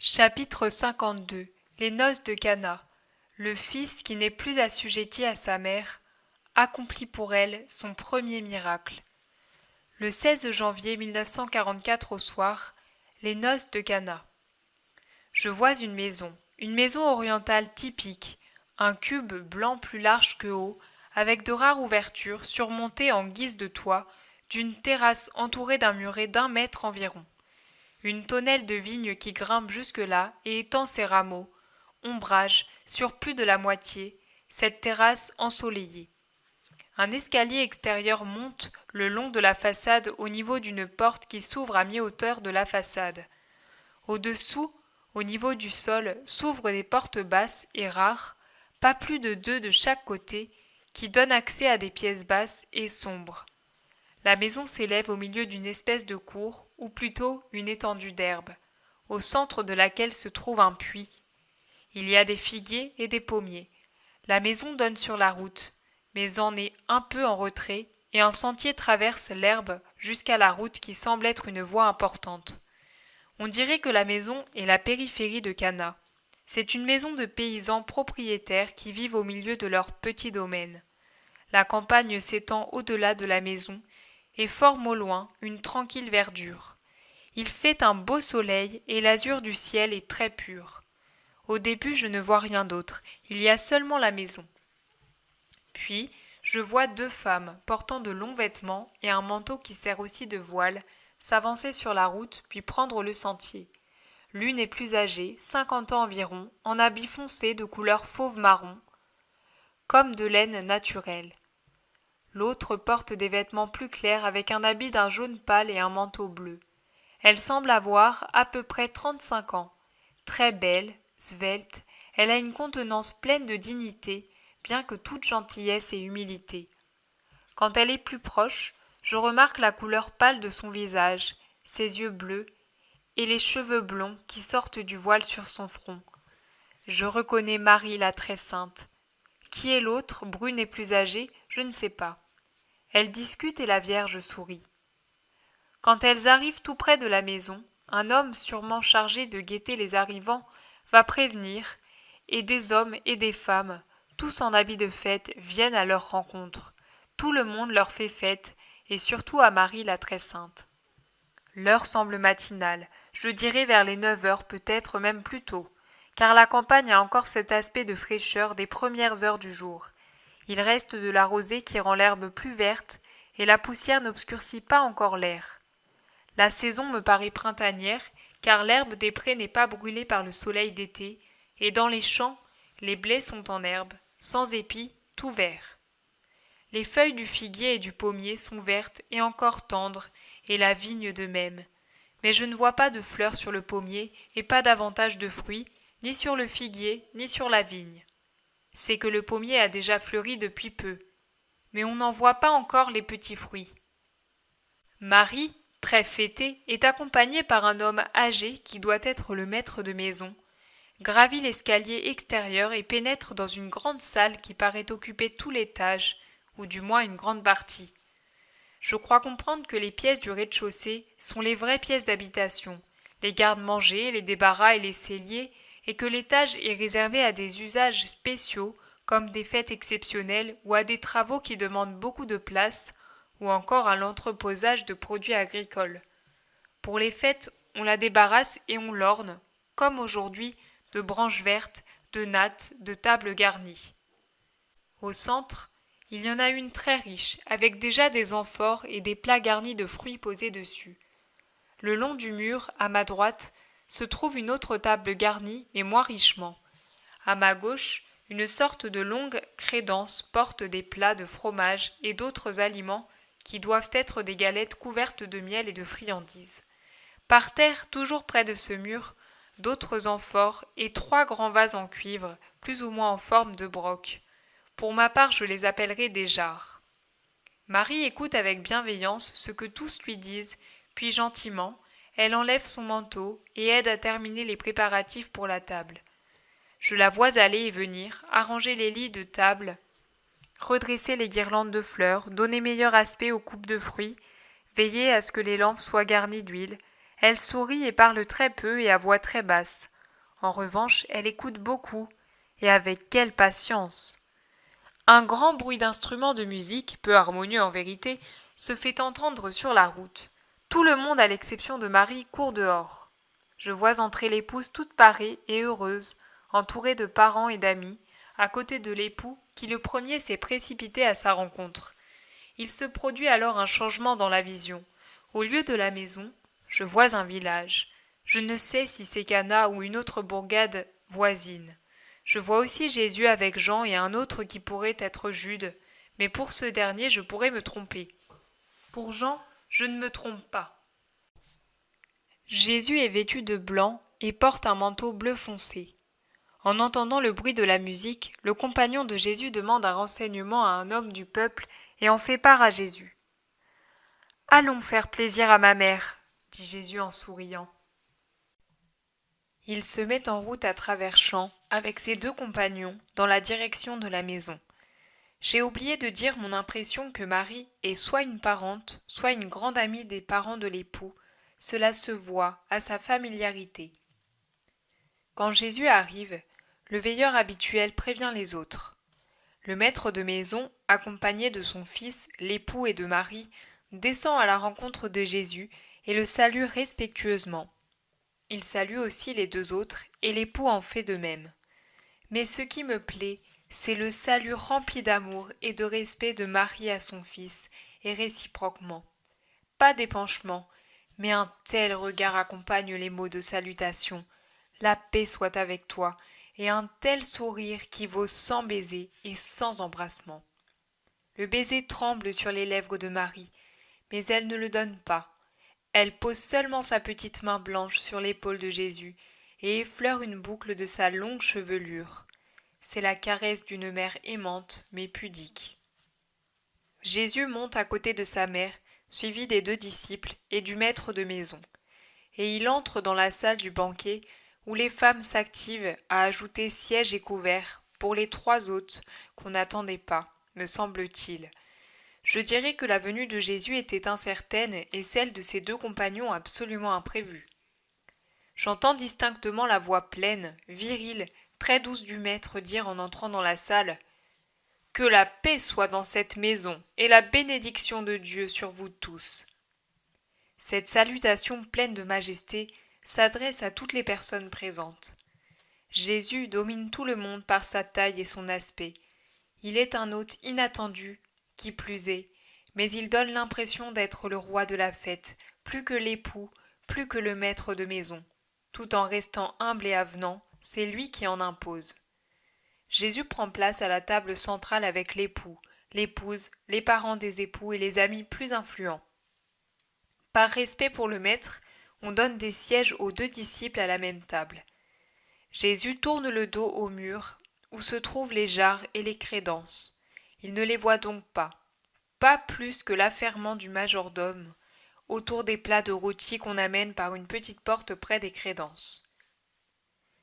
Chapitre 52. Les noces de Cana. Le fils qui n'est plus assujetti à sa mère accomplit pour elle son premier miracle. Le 16 janvier 1944 au soir, les noces de Cana. Je vois une maison orientale typique, un cube blanc plus large que haut, avec de rares ouvertures surmontées en guise de toit d'une terrasse entourée d'un muret d'1 mètre environ. Une tonnelle de vigne qui grimpe jusque-là et étend ses rameaux, ombrage, sur plus de la moitié, cette terrasse ensoleillée. Un escalier extérieur monte le long de la façade au niveau d'une porte qui s'ouvre à mi-hauteur de la façade. Au-dessous, au niveau du sol, s'ouvrent des portes basses et rares, pas plus de 2 de chaque côté, qui donnent accès à des pièces basses et sombres. La maison s'élève au milieu d'une espèce de cour, ou plutôt une étendue d'herbe, au centre de laquelle se trouve un puits. Il y a des figuiers et des pommiers. La maison donne sur la route, mais en est un peu en retrait, et un sentier traverse l'herbe jusqu'à la route qui semble être une voie importante. On dirait que la maison est la périphérie de Cana. C'est une maison de paysans propriétaires qui vivent au milieu de leur petit domaine. La campagne s'étend au-delà de la maison et forme au loin une tranquille verdure. Il fait un beau soleil et l'azur du ciel est très pur. Au début, je ne vois rien d'autre, il y a seulement la maison. Puis, je vois 2 femmes portant de longs vêtements et un manteau qui sert aussi de voile s'avancer sur la route puis prendre le sentier. L'une est plus âgée, 50 ans environ, en habit foncé de couleur fauve-marron, comme de laine naturelle. L'autre porte des vêtements plus clairs avec un habit d'un jaune pâle et un manteau bleu. Elle semble avoir à peu près 35 ans. Très belle, svelte, elle a une contenance pleine de dignité, bien que toute gentillesse et humilité. Quand elle est plus proche, je remarque la couleur pâle de son visage, ses yeux bleus et les cheveux blonds qui sortent du voile sur son front. Je reconnais Marie la très sainte. Qui est l'autre, brune et plus âgée, je ne sais pas. Elles discutent et la Vierge sourit. Quand elles arrivent tout près de la maison, un homme sûrement chargé de guetter les arrivants va prévenir, et des hommes et des femmes, tous en habit de fête, viennent à leur rencontre. Tout le monde leur fait fête, et surtout à Marie la très sainte. L'heure semble matinale, je dirais vers les 9 heures, peut-être même plus tôt, car la campagne a encore cet aspect de fraîcheur des premières heures du jour. Il reste de la rosée qui rend l'herbe plus verte, et la poussière n'obscurcit pas encore l'air. La saison me paraît printanière, car l'herbe des prés n'est pas brûlée par le soleil d'été, et dans les champs, les blés sont en herbe, sans épis, tout vert. Les feuilles du figuier et du pommier sont vertes et encore tendres, et la vigne de même. Mais je ne vois pas de fleurs sur le pommier et pas davantage de fruits, ni sur le figuier, ni sur la vigne. C'est que le pommier a déjà fleuri depuis peu, mais on n'en voit pas encore les petits fruits. Marie, très fêtée, est accompagnée par un homme âgé qui doit être le maître de maison, gravit l'escalier extérieur et pénètre dans une grande salle qui paraît occuper tout l'étage, ou du moins une grande partie. Je crois comprendre que les pièces du rez-de-chaussée sont les vraies pièces d'habitation, les garde-manger, les débarras et les celliers, et que l'étage est réservé à des usages spéciaux, comme des fêtes exceptionnelles ou à des travaux qui demandent beaucoup de place, ou encore à l'entreposage de produits agricoles. Pour les fêtes, on la débarrasse et on l'orne, comme aujourd'hui, de branches vertes, de nattes, de tables garnies. Au centre, il y en a une très riche, avec déjà des amphores et des plats garnis de fruits posés dessus. Le long du mur, à ma droite, se trouve une autre table garnie, mais moins richement. À ma gauche, une sorte de longue crédence porte des plats de fromage et d'autres aliments qui doivent être des galettes couvertes de miel et de friandises. Par terre, toujours près de ce mur, d'autres amphores et 3 grands vases en cuivre, plus ou moins en forme de broc. Pour ma part, je les appellerai des jarres. Marie écoute avec bienveillance ce que tous lui disent, puis gentiment, elle enlève son manteau et aide à terminer les préparatifs pour la table. Je la vois aller et venir, arranger les lits de table, redresser les guirlandes de fleurs, donner meilleur aspect aux coupes de fruits, veiller à ce que les lampes soient garnies d'huile. Elle sourit et parle très peu et à voix très basse. En revanche, elle écoute beaucoup, et avec quelle patience! Un grand bruit d'instruments de musique, peu harmonieux en vérité, se fait entendre sur la route. Tout le monde, à l'exception de Marie, court dehors. Je vois entrer l'épouse toute parée et heureuse, entourée de parents et d'amis, à côté de l'époux qui le premier s'est précipité à sa rencontre. Il se produit alors un changement dans la vision. Au lieu de la maison, je vois un village. Je ne sais si c'est Cana ou une autre bourgade voisine. Je vois aussi Jésus avec Jean et un autre qui pourrait être Jude, mais pour ce dernier je pourrais me tromper. Pour Jean, je ne me trompe pas. Jésus est vêtu de blanc et porte un manteau bleu foncé. En entendant le bruit de la musique, le compagnon de Jésus demande un renseignement à un homme du peuple et en fait part à Jésus. « Allons faire plaisir à ma mère, » dit Jésus en souriant. Il se met en route à travers champs avec ses deux compagnons dans la direction de la maison. J'ai oublié de dire mon impression que Marie est soit une parente, soit une grande amie des parents de l'époux. Cela se voit à sa familiarité. Quand Jésus arrive, le veilleur habituel prévient les autres. Le maître de maison, accompagné de son fils, l'époux et de Marie, descend à la rencontre de Jésus et le salue respectueusement. Il salue aussi les deux autres et l'époux en fait de même. Mais ce qui me plaît, c'est le salut rempli d'amour et de respect de Marie à son fils, et réciproquement. Pas d'épanchement, mais un tel regard accompagne les mots de salutation. La paix soit avec toi, et un tel sourire qui vaut 100 baisers et 100 embrassements. Le baiser tremble sur les lèvres de Marie, mais elle ne le donne pas. Elle pose seulement sa petite main blanche sur l'épaule de Jésus et effleure une boucle de sa longue chevelure. C'est la caresse d'une mère aimante mais pudique. Jésus monte à côté de sa mère, suivi des deux disciples et du maître de maison, et il entre dans la salle du banquet où les femmes s'activent à ajouter sièges et couverts pour les 3 hôtes qu'on n'attendait pas, me semble-t-il. Je dirais que la venue de Jésus était incertaine et celle de ses deux compagnons absolument imprévue. J'entends distinctement la voix pleine, virile, très douce du maître dire en entrant dans la salle « Que la paix soit dans cette maison et la bénédiction de Dieu sur vous tous !» Cette salutation pleine de majesté s'adresse à toutes les personnes présentes. Jésus domine tout le monde par sa taille et son aspect. Il est un hôte inattendu, qui plus est, mais il donne l'impression d'être le roi de la fête, plus que l'époux, plus que le maître de maison. Tout en restant humble et avenant, c'est lui qui en impose. Jésus prend place à la table centrale avec l'époux, l'épouse, les parents des époux et les amis plus influents. Par respect pour le maître, on donne des sièges aux 2 disciples à la même table. Jésus tourne le dos au mur où se trouvent les jarres et les crédences. Il ne les voit donc pas plus que l'affairement du majordome autour des plats de rôti qu'on amène par une petite porte près des crédences.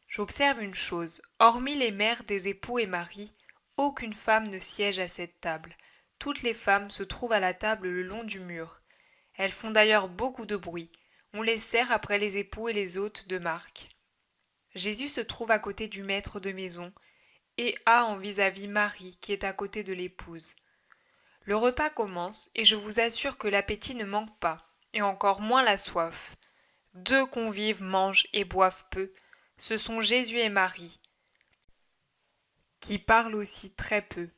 J'observe une chose, hormis les mères des époux et Marie, aucune femme ne siège à cette table. Toutes les femmes se trouvent à la table le long du mur. Elles font d'ailleurs beaucoup de bruit. On les sert après les époux et les hôtes de marque. Jésus se trouve à côté du maître de maison et a en vis-à-vis Marie qui est à côté de l'épouse. Le repas commence et je vous assure que l'appétit ne manque pas, et encore moins la soif. 2 convives mangent et boivent peu. Ce sont Jésus et Marie, qui parlent aussi très peu.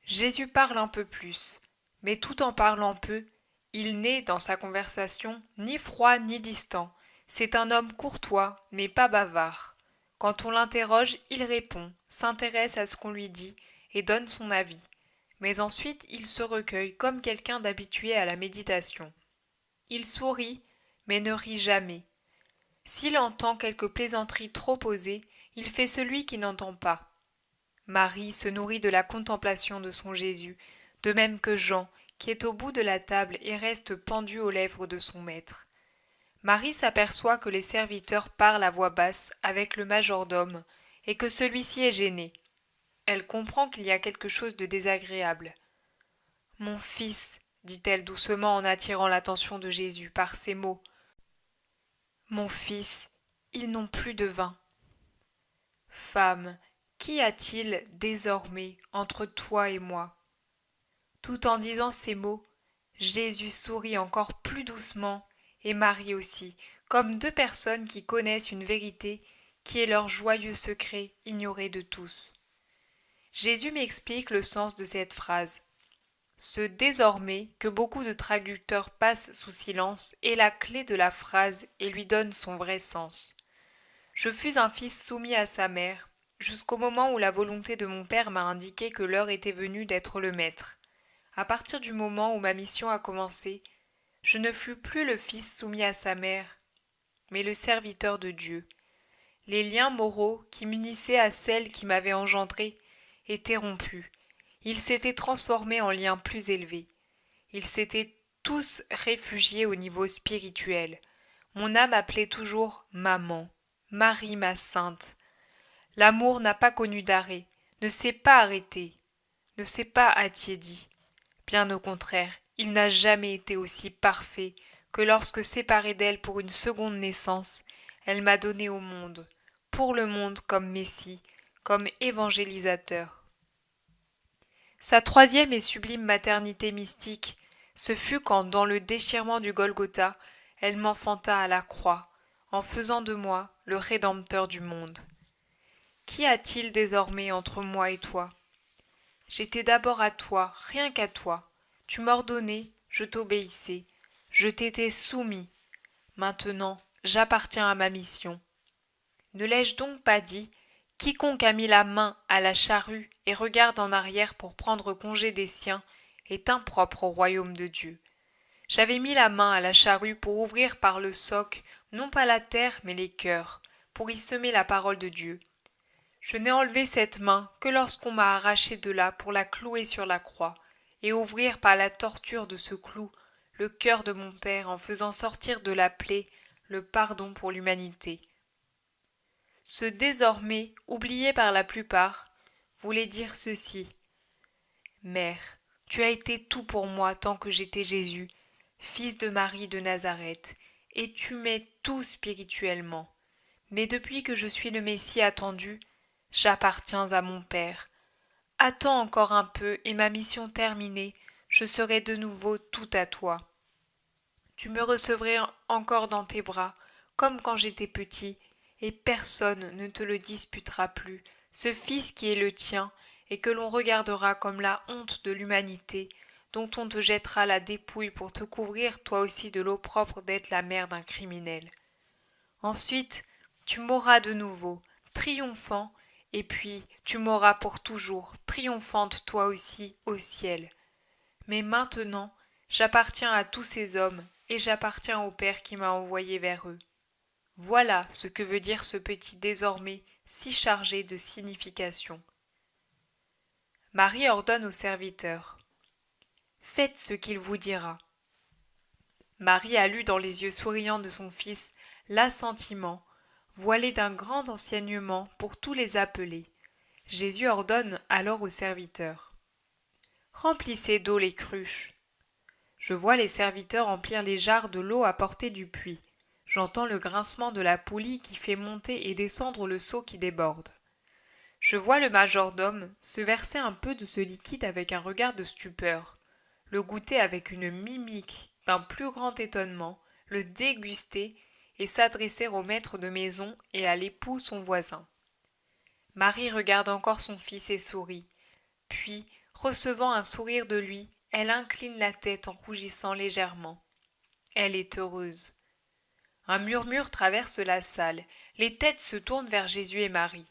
Jésus parle un peu plus, mais tout en parlant peu, il n'est, dans sa conversation, ni froid ni distant. C'est un homme courtois, mais pas bavard. Quand on l'interroge, il répond, s'intéresse à ce qu'on lui dit et donne son avis. Mais ensuite, il se recueille comme quelqu'un d'habitué à la méditation. Il sourit, mais ne rit jamais. S'il entend quelque plaisanterie trop osée, il fait celui qui n'entend pas. Marie se nourrit de la contemplation de son Jésus, de même que Jean, qui est au bout de la table et reste pendu aux lèvres de son maître. Marie s'aperçoit que les serviteurs parlent à voix basse avec le majordome et que celui-ci est gêné. Elle comprend qu'il y a quelque chose de désagréable. « Mon fils, dit-elle doucement en attirant l'attention de Jésus par ces mots. « Mon fils, ils n'ont plus de vin. » Femme, qu'y a-t-il désormais entre toi et moi? Tout en disant ces mots, Jésus sourit encore plus doucement, et Marie aussi, comme deux personnes qui connaissent une vérité qui est leur joyeux secret ignoré de tous. Jésus m'explique le sens de cette phrase. Ce désormais que beaucoup de traducteurs passent sous silence est la clé de la phrase et lui donne son vrai sens. Je fus un fils soumis à sa mère, jusqu'au moment où la volonté de mon père m'a indiqué que l'heure était venue d'être le maître. À partir du moment où ma mission a commencé, je ne fus plus le fils soumis à sa mère, mais le serviteur de Dieu. Les liens moraux qui m'unissaient à celle qui m'avait engendré étaient rompus. Ils s'étaient transformés en liens plus élevés. Ils s'étaient tous réfugiés au niveau spirituel. Mon âme appelait toujours maman, Marie ma sainte. L'amour n'a pas connu d'arrêt, ne s'est pas arrêté, ne s'est pas attiédi. Bien au contraire, il n'a jamais été aussi parfait que lorsque séparée d'elle pour une seconde naissance, elle m'a donné au monde, pour le monde comme Messie, comme évangélisateur. Sa troisième et sublime maternité mystique, ce fut quand, dans le déchirement du Golgotha, elle m'enfanta à la croix, en faisant de moi le Rédempteur du monde. Qu'y a-t-il désormais entre moi et toi? J'étais d'abord à toi, rien qu'à toi. Tu m'ordonnais, je t'obéissais, je t'étais soumis. Maintenant, j'appartiens à ma mission. Ne l'ai-je donc pas dit? Quiconque a mis la main à la charrue et regarde en arrière pour prendre congé des siens est impropre au royaume de Dieu. J'avais mis la main à la charrue pour ouvrir par le soc, non pas la terre, mais les cœurs, pour y semer la parole de Dieu. Je n'ai enlevé cette main que lorsqu'on m'a arraché de là pour la clouer sur la croix, et ouvrir par la torture de ce clou le cœur de mon Père en faisant sortir de la plaie le pardon pour l'humanité. Ce désormais, oublié par la plupart, voulait dire ceci. Mère, tu as été tout pour moi tant que j'étais Jésus, fils de Marie de Nazareth, et tu m'es tout spirituellement. Mais depuis que je suis le Messie attendu, j'appartiens à mon Père. Attends encore un peu et ma mission terminée, je serai de nouveau tout à toi. Tu me recevrais encore dans tes bras, comme quand j'étais petit, et personne ne te le disputera plus, ce Fils qui est le tien, et que l'on regardera comme la honte de l'humanité, dont on te jettera la dépouille pour te couvrir toi aussi de l'opprobre d'être la mère d'un criminel. Ensuite, tu m'auras de nouveau, triomphant, et puis tu m'auras pour toujours, triomphante toi aussi au ciel. Mais maintenant, j'appartiens à tous ces hommes, et j'appartiens au Père qui m'a envoyé vers eux. Voilà ce que veut dire ce petit désormais si chargé de signification. Marie ordonne aux serviteurs. Faites ce qu'il vous dira. Marie a lu dans les yeux souriants de son fils l'assentiment, voilé d'un grand enseignement pour tous les appelés. Jésus ordonne alors aux serviteurs. Remplissez d'eau les cruches. Je vois les serviteurs remplir les jarres de l'eau à portée du puits. J'entends le grincement de la poulie qui fait monter et descendre le seau qui déborde. Je vois le majordome se verser un peu de ce liquide avec un regard de stupeur, le goûter avec une mimique d'un plus grand étonnement, le déguster et s'adresser au maître de maison et à l'époux son voisin. Marie regarde encore son fils et sourit, puis, recevant un sourire de lui, elle incline la tête en rougissant légèrement. Elle est heureuse. Un murmure traverse la salle, les têtes se tournent vers Jésus et Marie.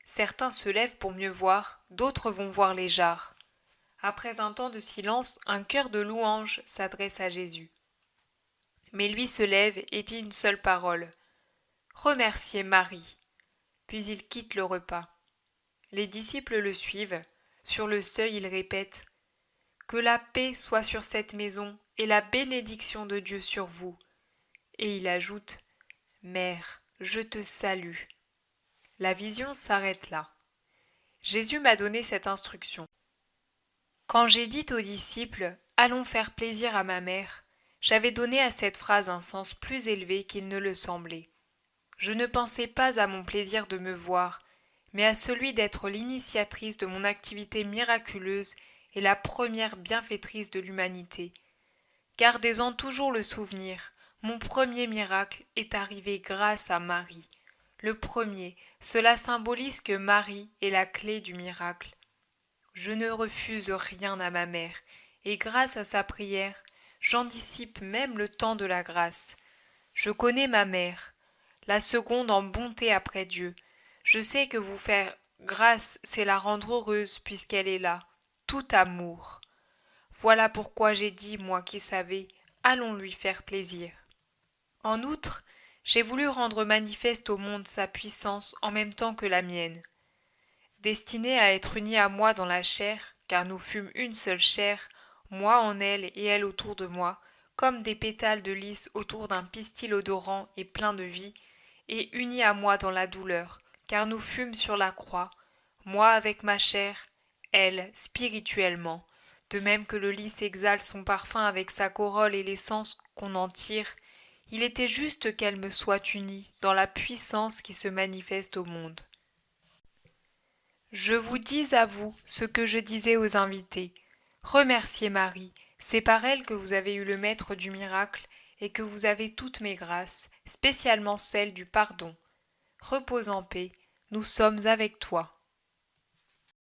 Certains se lèvent pour mieux voir, d'autres vont voir les jarres. Après un temps de silence, un chœur de louanges s'adresse à Jésus. Mais lui se lève et dit une seule parole. Remerciez Marie. Puis il quitte le repas. Les disciples le suivent. Sur le seuil, il répète « Que la paix soit sur cette maison et la bénédiction de Dieu sur vous. » Et il ajoute « Mère, je te salue. » La vision s'arrête là. Jésus m'a donné cette instruction. Quand j'ai dit aux disciples « Allons faire plaisir à ma mère », j'avais donné à cette phrase un sens plus élevé qu'il ne le semblait. Je ne pensais pas à mon plaisir de me voir, mais à celui d'être l'initiatrice de mon activité miraculeuse et la première bienfaitrice de l'humanité. Gardez-en toujours le souvenir, mon premier miracle est arrivé grâce à Marie. Le premier, cela symbolise que Marie est la clé du miracle. Je ne refuse rien à ma mère, et grâce à sa prière, j'anticipe même le temps de la grâce. Je connais ma mère, la seconde en bonté après Dieu. Je sais que vous faire grâce, c'est la rendre heureuse puisqu'elle est là, tout amour. Voilà pourquoi j'ai dit, moi qui savais, allons lui faire plaisir. En outre, j'ai voulu rendre manifeste au monde sa puissance en même temps que la mienne. Destinée à être unie à moi dans la chair, car nous fûmes une seule chair, moi en elle et elle autour de moi, comme des pétales de lys autour d'un pistil odorant et plein de vie, et unie à moi dans la douleur, car nous fûmes sur la croix, moi avec ma chair, elle spirituellement, de même que le lys exhale son parfum avec sa corolle et l'essence qu'on en tire, il était juste qu'elle me soit unie dans la puissance qui se manifeste au monde. Je vous dis à vous ce que je disais aux invités. Remerciez Marie, c'est par elle que vous avez eu le maître du miracle et que vous avez toutes mes grâces, spécialement celle du pardon. Repose en paix, nous sommes avec toi.